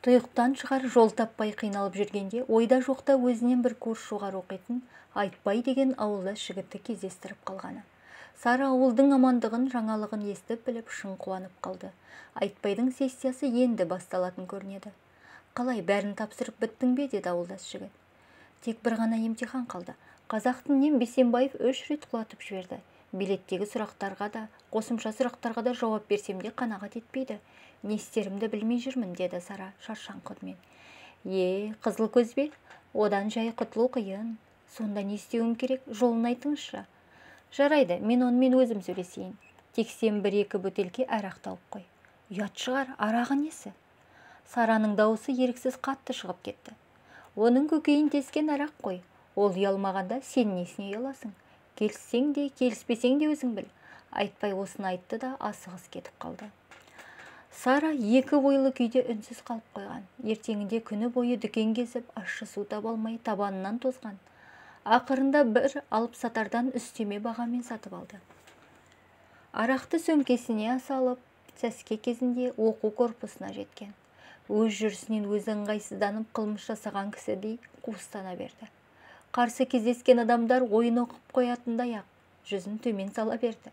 Тұйықтан шығар жол таппай қиналып жүргенде, ойда жоқта өзінен бір курс жоғары оқитын Айтбай деген ауылдас жігітті кездестіріп қалғаны. Сары ауылдың амандығын, жаңалығын естіп біліп шын қуанып қалды. Айтбайдың сессиясы енді басталатын көрінеді. Қалай, бәрін тапсырып біттің бе, деді ауылдас жігіт. Тек бір ғана емтихан қалды. Қазақ тілінен Бейсенбаев 3 рет құлатып жіберді. Билеттегі сұрақтарға да, қосымша сұрақтарға да жауап берсем де қанағат етпейді. Не істерімді білмей жүрмін, деді Сара шаршаңқы үнмен. Қызыл көз бе? Одан жай құтылу қиын. Сонда не істеуім керек? Жолын айтыңызшы. Жарайды, мен онымен өзім сөйлесейін. Тек сен 1-2 бөтелке арақ тауып қой. Ұят шығар, арағы несі? Сараның дауысы еріксіз қатты шығып кетті. Оның көкейін тескен арақ қой. Ол ұялмағанда сен несіне ұяласың? Келіссең де, келіспесең де өзің біл. Айтпай осыны айтты да асығыс кетіп қалды. Сара 2 бойлы күйде үнсіз қалып қойған. Ертеңінде күні бойы дүкен кезіп, ащы су таба алмай табанынан тозған. Ақырында бір алып сатардан үстеме бағамен сатып алды. Арақты сөмкесіне салып, сәске кезінде оқу корпусына жеткен. Өз жүрісінен өзі ыңғайсызданып қылмыс жасаған кісідей қуыстана берді. Қарсы кездескен адамдар ойын оқып қоятындай ақ жүзін төмен сала берді.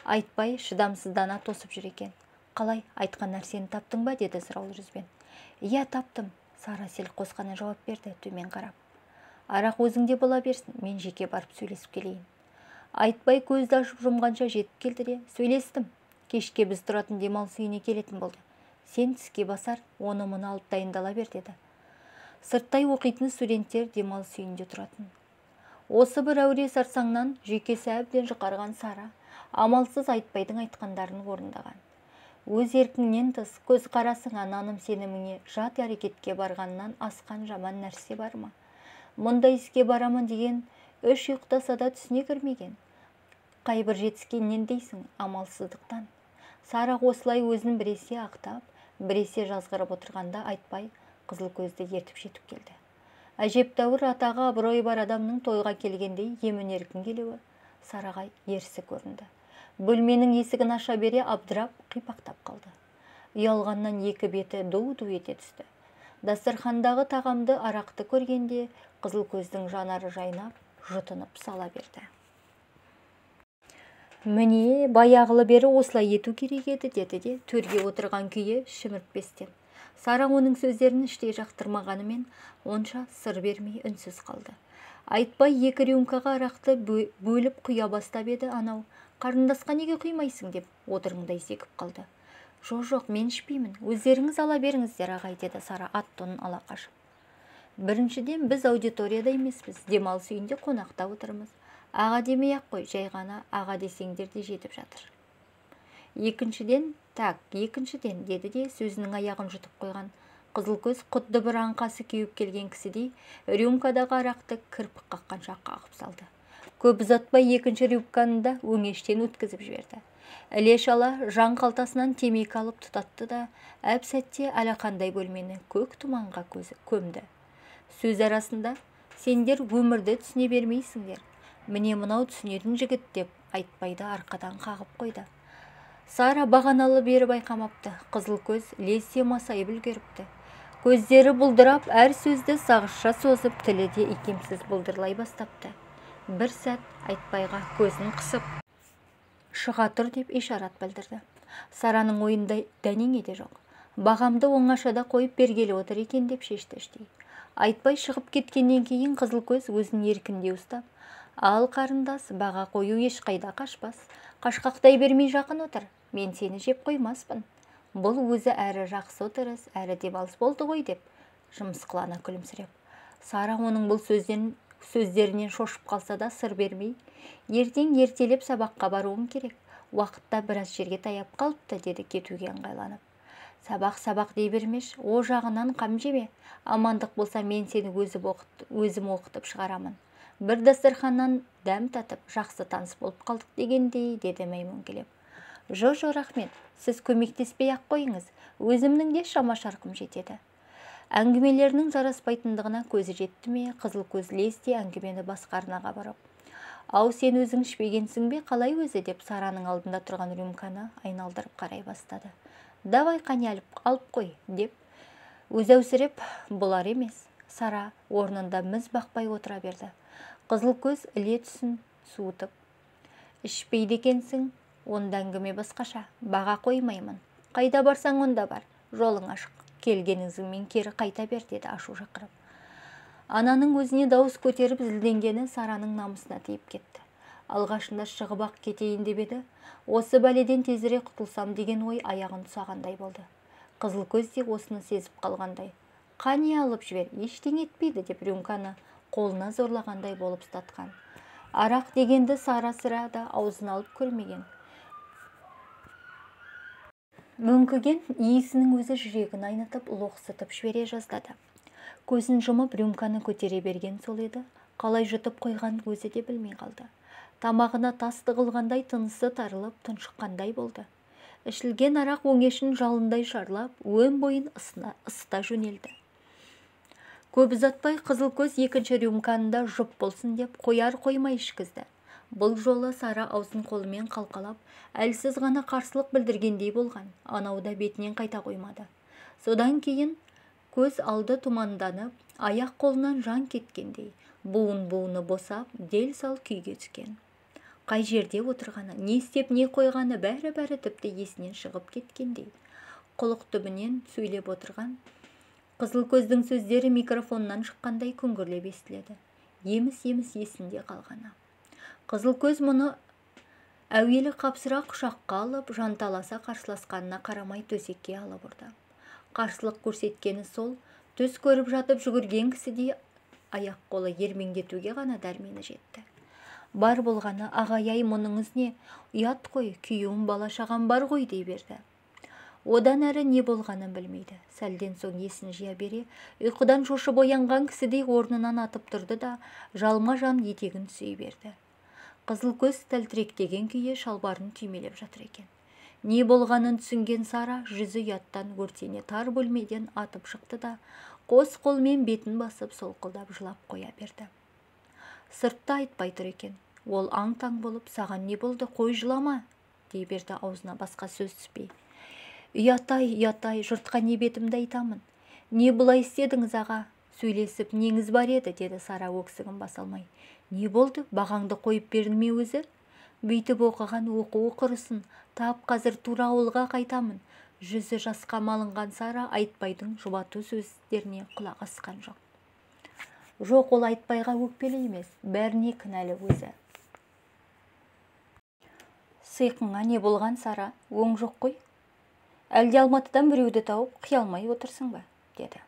Айтпай шыдамсыздана тосып жүр екен. Қалай, айтқан нәрсені таптың ба, деді сұраулы жүзбен. Иә, таптым. Сара сел қосқана жауап берді, төмен қарап. Арақ өзіңде бола берсін, мен жеке барып сөйлесіп келейін. Айтпай көзді ашып жұмғанша жетіп келді де, сөйлестім. Кешке біз тұратын демалыс үйіне келетін болды. Сен тіске басар, оны мұны алып дайындала бер, деді. Сырттай оқитын студенттер демалыс үйінде тұратын. Осы бір әуре сарсаңнан жүйкесі әбден жұқарған Сара амалсыз Айтпайдың айтқандарын орындаған. Өз еркіңнен тыс көз қарасыңа, наным сеніміңе жат әрекетке барғаннан асқан жаман нәрсе бар ма? Мұндай іске барамын деген 3 ұйықтаса да түсіне кірмеген. Қайбір жетіскеннен дейсің, амалсыздықтан. Сара осылай өзін біресе ақтап, біресе жазғырып отырғанда Айтпай қызыл көзді ертіп жетіп келді. Әжептәуір атағы абыройы бар адамның тойға келгендей емін-еркін келуі Сараға ерсі көрінді. Бөлменің есігін аша бере абдырап, қипақтап қалды. Ұялғаннан 2 беті ду-ду ете түсті. Дастархандағы тағамды, арақты көргенде қызыл көздің жанары жайнап, жұтынып сала берді. Міне, баяғылы бері осылай ету керек еді, деді де, төрге отырған күйі шіміртпестен. Сара оның сөздерін іштей жақтырмағанымен, онша сыр бермей үнсіз қалды. Айтпай 2 рюмкаға арақты бөліп құя бастап еді, анау, қарындасқа неге құймайсың деп отырыңдай секіп қалды. Жоқ, мен ішпеймін, өздеріңіз ала беріңіздер ағай, деді Сара ат-тонын ала қашып. Біріншіден, біз аудиторияда емеспіз, демалыс үйінде қонақта отырмыз. Аға демей ақ қой, жай ғана аға десеңдер де жетіп жатыр. Екіншіден, деді де сөзінің аяғын жұтып қойған. Қызыл көз құдды бір аңқасы кеуіп келген кісідей рюмкадағы арақты кірпік қаққанша қағып салды. Көп ұзатпай 2 рюмканы да өңештен өткізіп жіберді. Іле-шала жан қалтасынан темекі алып тұтатты да, әп сәтте әлақандай бөлмені көк тұманға көзі көмді. Сөз арасында, сендер өмірді түсіне бермейсіңдер. Міне мынау түсінетін жігіт, деп Айтпайды арқадан қағып қойды. Сара бағаналы бері байқамапты. Қызыл көз лезде масайып үлгеріпті. Көздері бұлдырап, әр сөзді сағызша созып, тілі де икемсіз бұлдырлай бастапты. Бір сәт Айтпайға көзін қысып, шыға тұр деп ишарат білдірді. Сараның ойында дәнеңе де жоқ. Бағамды оңашада қойып бергелі отыр екен деп шешті іштей. Айтпай шығып кеткеннен кейін қызыл көз өзін еркінде ұстап, ал қарындас, баға қою ешқайда қашпас. Қашқақтай бермей жақын отыр. Мен сені жеп қоймаспын. Бұл өзі әрі жақсы отырыс, әрі демалыс болды ғой, деп жымысқылана күлімсіреп. Сара оның бұл сөздерінен шошып қалса да сыр бермей, ертең ертелеп сабаққа баруым керек. Уақытта біраз жерге таяп қалыпты, деді кетуге ыңғайланып. Сабақ дей бермеш, о жағынан қам жеме. Амандық болса мен сені өзім оқытып шығарамын. Бір дастарханнан дәм татып, жақсы таныс болып қалдық дегендей, деді Маймун келіп. Жоқ, рахмет, сіз көмектеспей ақ қойыңыз, өзімнің де шама-шарқым жетеді. Әңгімелерінің жараспайтындығына көзі жетті ме, қызыл көз лезде әңгімені басқа арнаға барып. Ау, сен өзің ішпегенсің бе, қалай өзі, деп Сараның алдында тұрған рюмканы айналдырып қарай бастады. Давай қане алып қой, деп Өзәусіреп бұлар емес. Сара орнында міз бақпай отыра берді. Қызыл көз іле түсін суытып. Ішпейді екенсің, онда әңгіме басқаша, баға қоймаймын. Қайда барсаң онда бар, жолың ашық. Келгеніңізмен кері қайта бер, деді ашу шақырып. Ананың өзіне дауыс көтеріп зілденгені Сараның намысына тиіп кетті. Алғашында шығып ақ кетейін деп еді, осы бәледен тезірек құтылсам деген ой аяғын тұсағандай болды. Қызыл көз де осыны сезіп қалғандай. Қане алып жібер, ештеңе етпейді деп рюмканы қолына зорлағандай болып ұстатқан. Арақ дегенді Сара сірә да аузына алып көрмеген. Мөңкіген иісінің өзі жүрегін айнытып, лоқсытып жібере жаздады. Көзін жұмып рюмканы көтере берген сол еді, қалай жұтып қойған өзі де білмей қалды. Тамағына тас тығылғандай тынысы тарылып, тұншыққандай болды. Ішілген арақ өңешін жалындай шарлап, өн бойын ысыта жөнелді. Көп ұзатпай қызыл көз екінші рюмканы жұп болсын деп қояр қоймай ішкізді. Бұл жолы Сара аузын қолымен қалқалап, әлсіз ғана қарсылық білдіргендей болған. Анауда бетінен қайта қоймады. Содан кейін көз алды тұманданып, аяқ қолынан жан кеткендей, буыны босап, дел сал күйге түскен. Қай жерде отырғаны, не істеп не қойғаны бәрі тіпті есінен шығып кеткендей. Құлық түбінен сөйлеп отырған қызыл көздің сөздері микрофоннан шыққандай күңгірлеп естіледі. Еміс есінде қалғаны. Қызыл көз мұны әуелі қапсыра құшаққа алып, жанталаса қарсыласқанына қарамай төсекке алып ұрды. Қарсылық көрсеткені сол, түс көріп жатып жүгірген кісідей аяқ қолы ермеңдетуге ғана дәрмені жетті. Бар болғаны, ағай-ай, мұныңыз не? Ұят қой, күйеуім бала шағам бар ғой дей берді. Одан әрі не болғанын білмейді. Сәлден соң есін жия бере, ұйқыдан шошып оянған кісідей орнынан атып тұрды да, жалма-жан етегін сүйей берді. Қызыл көз тәлтіректеген күйі шалбарын түймелеп жатыр екен. Не болғанын түсінген Сара жүзі ұяттан өртене тар бөлмеден атып шықты да, қос қолмен бетін басып солқылдап жылап қоя берді. Сыртта айтпай тұр екен. Ол аң-таң болып, саған не болды, қой жылама, дей берді аузына басқа сөз түспей. Ұятай, жұртқа не бетімді айтамын. Не бұлай істедіңіз аға? Сөйлесіп неңіз бар еді, деді Сара өксігін басалмай. Не болды, бағаңды қойып берілме өзі? Бүйтіп оқыған оқу құрысын, тап қазір тура ауылға қайтамын. Жүзі жасқа малынған Сара айтпайдың жұбату сөздеріне құлақ асқан жоқ. Жоқ, ол айтпайға өкпелі емес, бәріне кінәлі өзі. Сыйқыңа не болған, Сара? Өң жоқ қой. Әлде Алматыдан біреуді тауып қиялмай отырсың ба, деді.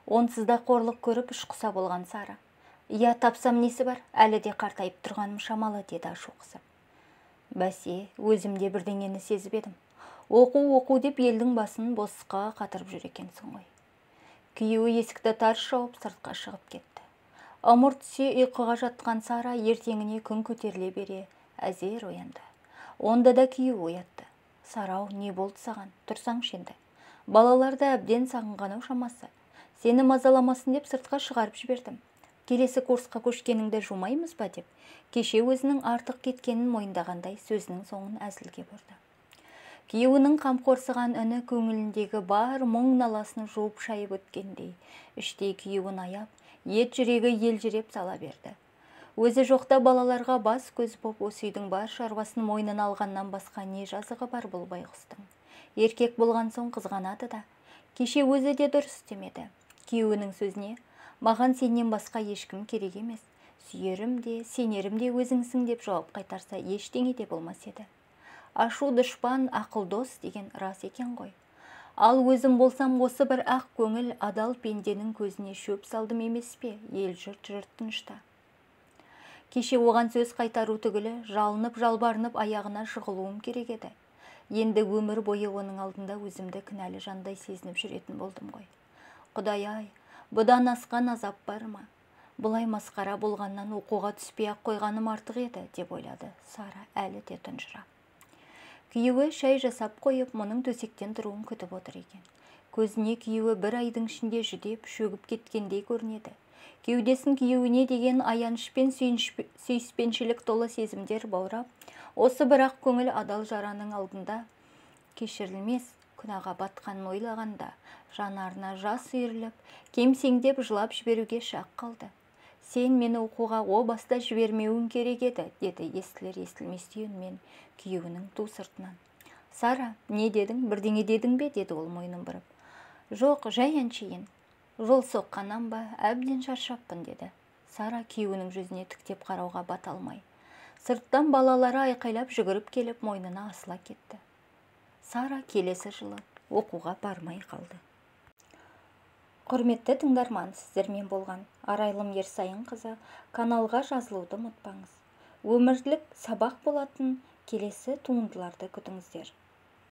Онсыз да қорлық көріп іш құса болған Сара. Иә, тапсам несі бар, әлі де қартайып тұрғаным шамалы, деді ашу қысып. Бәсе, өзімде бірдеңені сезіп едім. Оқу деп елдің басын босқа қатырып жүр екенсің ғой. Күйеуі есікті тарс жауып сыртқа шығып кетті. Ымырт түсе ұйқыға жатқан Сара ертеңіне күн көтеріле бере әзер оянды. Онда да күйеуі оятты. Сарау, не болды саған? Тұрсаңшы енді. Балаларды әбден сағынғаны шамасы. Сені мазаламасын деп сыртқа шығарып жібердім. Келесі курсқа көшкеніңді жумаймыз ба деп, кеше өзінің артық кеткенін мойындағандай сөзінің соңын әзілге бұрды. Күйеуінің қамқорсыған үні көңіліндегі бар мұң наласын жуып шайып өткендей, іштей күйеуін аяп, ет жүрегі елжіреп сала берді. Өзі жоқта балаларға бас көз боп осы үйдің бар шаруасын мойнына алғаннан басқа не жазығы бар бұл байғұстың. Еркек болған соң қызғанады да, кеше өзі де дұрыс істемеді. Күйеуінің сөзіне, маған сенен басқа ешкім керек емес, сүйерім де, сенерім де өзіңсің деп жауап қайтарса ештеңе де болмас еді. Ашу дұшпан, ақыл дос деген рас екен ғой. Ал өзім болсам осы бір ақ көңіл адал пенденің көзіне шөп салдым емес пе, ел жұрт тынышта. Кеше оған сөз қайтару түгілі, жалынып жалбарынып аяғына жығылуым керек еді. Енді өмір бойы оның алдында өзімді кінәлі жандай сезініп жүретін болдым ғой. Құдай-ай, бұдан асқан азап бар ма? Бұлай масқара болғаннан оқуға түспей-ақ қойғаным артық еді, деп ойлады Сара әлі де тұнжырап. Күйеуі шай жасап қойып, мұның төсектен тұруын күтіп отыр екен. Көзіне күйеуі бір айдың ішінде жүдеп, шөгіп кеткендей көрінеді. Кеудесін күйеуіне деген аяныш пен сүйіспеншілік толы сезімдер баурап, осы бірақ көңіл адал жараның алдында кешірілмес, күнәға батқанын ойлағанда жанарына жас үйіріліп, кемсеңдеп жылап жіберуге шақ қалды. «Сен мені оқуға о баста жібермеуің керек еді», деді естілер-естілмес үнмен күйеуінің ту сыртынан. «Сара, не дедің, бірдеңе дедің бе?» деді ол мойнын бұрып. «Жоқ, жай әншейін. Жол соққаннан ба, әбден шаршаппын», деді. Сара күйеуінің жүзіне тіктеп қарауға бата алмай. Сырттан балалары айқайлап жүгіріп келіп мойнына асыла кетті. Сара келесі жылы оқуға бармай қалды. Құрметті тыңдарман, сіздермен болған Арайлым Ерсайынқызы. Каналға жазылуды ұмытпаңыз. Өмірлік сабақ болатын келесі туындыларды күтіңіздер.